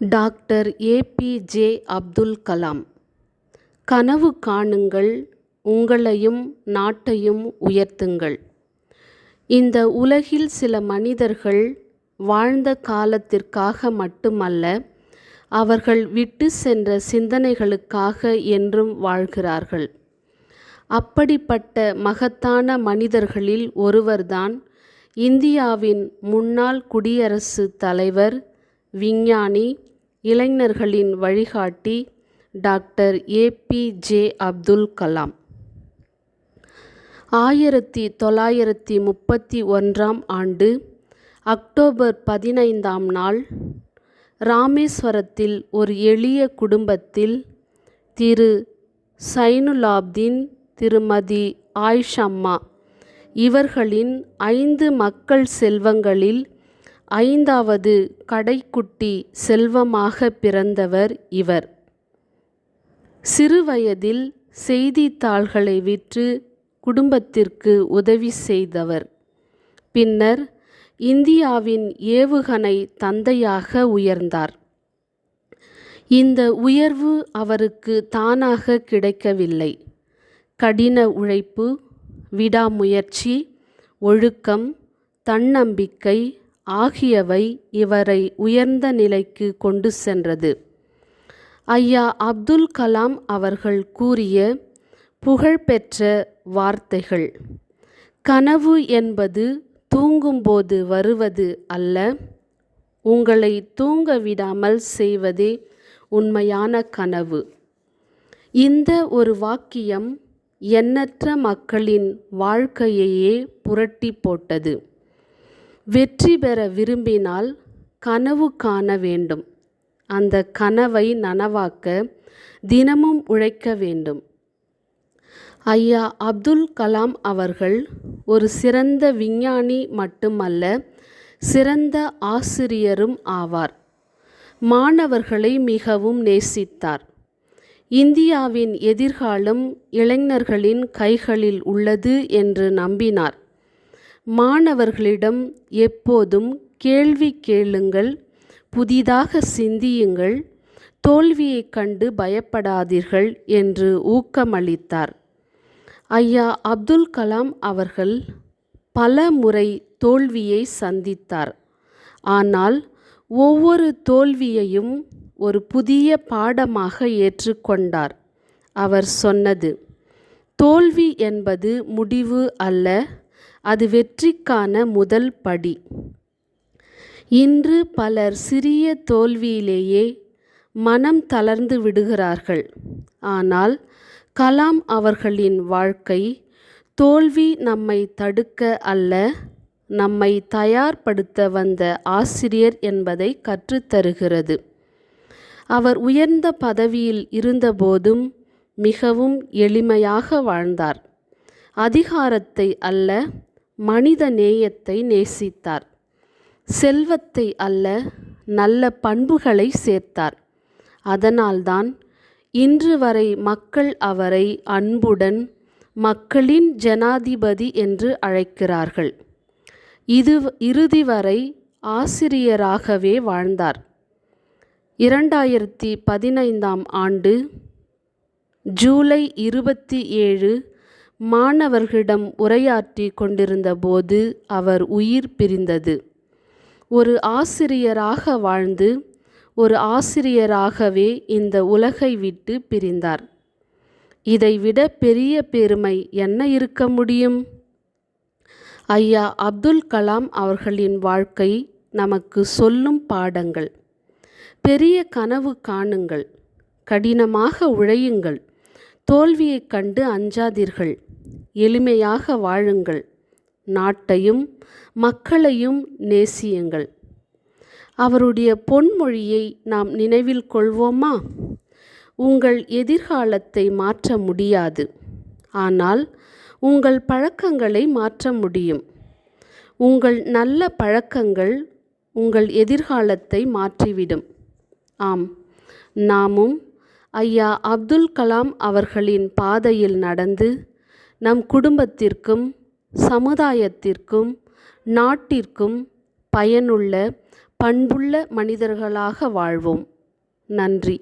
Doctor APJ. Abdul Kalam. கனவு காணுங்கள், உங்களையும் நாட்டையும் உயர்த்துங்கள். இந்த உலகில் சில மனிதர்கள் வாழ்ந்த காலத்திற்காக மட்டுமல்ல, அவர்கள் விட்டு சென்ற சிந்தனைகளுக்காக என்றும் வாழ்கிறார்கள். அப்படிப்பட்ட மகத்தான மனிதர்களில் ஒருவர்தான் இந்தியாவின் முன்னாள் குடியரசுத் தலைவர், விஞ்ஞானி, இளைஞர்களின் வழிகாட்டி டாக்டர் ஏ.பி.ஜே. அப்துல் கலாம். 1931 ஆண்டு அக்டோபர் 15ஆம் நாள் ராமேஸ்வரத்தில் ஒரு எளிய குடும்பத்தில் திரு சைனுலாப்தீன், திருமதி ஆயிஷம்மா இவர்களின் 5 மக்கள் செல்வங்களில் 5வது கடைக்குட்டி செல்வமாக பிறந்தவர் இவர். சிறுவயதில் செய்தித்தாள்களை விற்று குடும்பத்திற்கு உதவி செய்தவர். பின்னர் இந்தியாவின் ஏவுகணை தந்தையாக உயர்ந்தார். இந்த உயர்வு அவருக்கு தானாக கிடைக்கவில்லை. கடின உழைப்பு, விடாமுயற்சி, ஒழுக்கம், தன்னம்பிக்கை ஆகியவை இவரை உயர்ந்த நிலைக்கு கொண்டு சென்றது. ஐயா அப்துல் கலாம் அவர்கள் கூறிய புகழ்பெற்ற வார்த்தைகள்: கனவு என்பது தூங்கும்போது வருவது அல்ல, உங்களை தூங்க விடாமல் செய்வதே உண்மையான கனவு. இந்த ஒரு வாக்கியம் எண்ணற்ற மக்களின் வாழ்க்கையையே புரட்டி போட்டது. வெற்றி பெற விரும்பினால் கனவு காண வேண்டும். அந்த கனவை நனவாக்க தினமும் உழைக்க வேண்டும். ஐயா அப்துல் கலாம் அவர்கள் ஒரு சிறந்த விஞ்ஞானி மட்டுமல்ல, சிறந்த ஆசிரியரும் ஆவார். மாணவர்களை மிகவும் நேசித்தார். இந்தியாவின் எதிர்காலம் இளைஞர்களின் கைகளில் உள்ளது என்று நம்பினார். மாணவர்களிடம் எப்போதும் கேள்வி கேளுங்கள், புதிதாக சிந்தியுங்கள், தோல்வியைக் கண்டு பயப்படாதீர்கள் என்று ஊக்கமளித்தார். ஐயா அப்துல் கலாம் அவர்கள் பல முறை தோல்வியை சந்தித்தார். ஆனால் ஒவ்வொரு தோல்வியையும் ஒரு புதிய பாடமாக ஏற்றுக்கொண்டார். அவர் சொன்னது: தோல்வி என்பது முடிவு அல்ல, அது வெற்றிக்கான முதல் படி. இன்று பலர் சிறிய தோல்வியிலேயே மனம் தளர்ந்து விடுகிறார்கள். ஆனால் கலாம் அவர்களின் வாழ்க்கை தோல்வி நம்மை தடுக்க அல்ல, நம்மை தயார்படுத்த வந்த ஆசிரியர் என்பதை கற்றுத்தருகிறது. அவர் உயர்ந்த பதவியில் இருந்தபோதும் மிகவும் எளிமையாக வாழ்ந்தார். அதிகாரத்தை அல்ல, மனித நேயத்தை நேசித்தார். செல்வத்தை அல்ல, நல்ல பண்புகளை சேர்த்தார். அதனால்தான் இன்று வரை மக்கள் அவரை அன்புடன் மக்களின் ஜனாதிபதி என்று அழைக்கிறார்கள். இறுதி வரை ஆசிரியராகவே வாழ்ந்தார். 2015ஆம் ஆண்டு ஜூலை 27 மாணவர்களிடம் உரையாற்றி கொண்டிருந்த போது அவர் உயிர் பிரிந்தது. ஒரு ஆசிரியராக வாழ்ந்து ஒரு ஆசிரியராகவே இந்த உலகை விட்டு பிரிந்தார். இதைவிட பெரிய பெருமை என்ன இருக்க முடியும்? ஐயா அப்துல் கலாம் அவர்களின் வாழ்க்கை நமக்கு சொல்லும் பாடங்கள்: பெரிய கனவு காணுங்கள், கடினமாக உழையுங்கள், தோல்வியைக் கண்டு அஞ்சாதீர்கள், எளிமையாக வாழுங்கள், நாட்டையும் மக்களையும் நேசியுங்கள். அவருடைய பொன்மொழியை நாம் நினைவில் கொள்வோமா? உங்கள் எதிர்காலத்தை மாற்ற முடியாது, ஆனால் உங்கள் பழக்கங்களை மாற்ற முடியும். உங்கள் நல்ல பழக்கங்கள் உங்கள் எதிர்காலத்தை மாற்றிவிடும். ஆம், நாமும் ஐயா அப்துல் கலாம் அவர்களின் பாதையில் நடந்து நம் குடும்பத்திற்கும் சமுதாயத்திற்கும் நாட்டிற்கும் பயனுள்ள பண்புள்ள மனிதர்களாக வாழ்வோம். நன்றி.